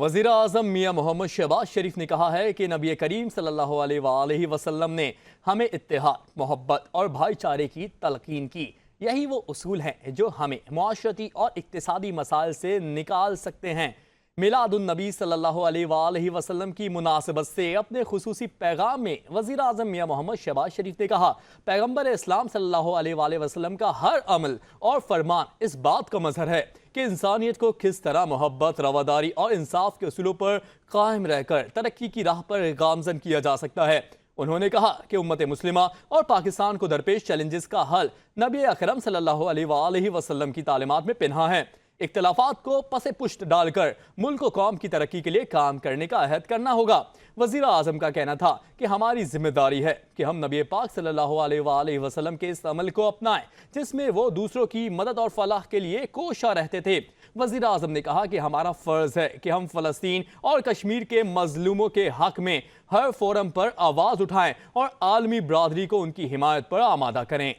وزیر اعظم میاں محمد شہباز شریف نے کہا ہے کہ نبی کریم صلی اللہ علیہ وآلہ وسلم نے ہمیں اتحاد، محبت اور بھائی چارے کی تلقین کی۔ یہی وہ اصول ہیں جو ہمیں معاشرتی اور اقتصادی مسائل سے نکال سکتے ہیں۔ میلاد النبی صلی اللہ علیہ وآلہ وسلم کی مناسبت سے اپنے خصوصی پیغام میں وزیر اعظم میاں محمد شہباز شریف نے کہا، پیغمبر اسلام صلی اللہ علیہ وآلہ وسلم کا ہر عمل اور فرمان اس بات کا مظہر ہے کہ انسانیت کو کس طرح محبت، رواداری اور انصاف کے اصولوں پر قائم رہ کر ترقی کی راہ پر گامزن کیا جا سکتا ہے۔ انہوں نے کہا کہ امت مسلمہ اور پاکستان کو درپیش چیلنجز کا حل نبی اکرم صلی اللہ علیہ وآلہ وسلم کی تعلیمات میں پنہاں ہے۔ اختلافات کو پس پشت ڈال کر ملک و قوم کی ترقی کے لیے کام کرنے کا عہد کرنا ہوگا۔ وزیر اعظم کا کہنا تھا کہ ہماری ذمہ داری ہے کہ ہم نبی پاک صلی اللہ علیہ وآلہ وسلم کے اس عمل کو اپنائیں جس میں وہ دوسروں کی مدد اور فلاح کے لیے کوشاں رہتے تھے۔ وزیر اعظم نے کہا کہ ہمارا فرض ہے کہ ہم فلسطین اور کشمیر کے مظلوموں کے حق میں ہر فورم پر آواز اٹھائیں اور عالمی برادری کو ان کی حمایت پر آمادہ کریں۔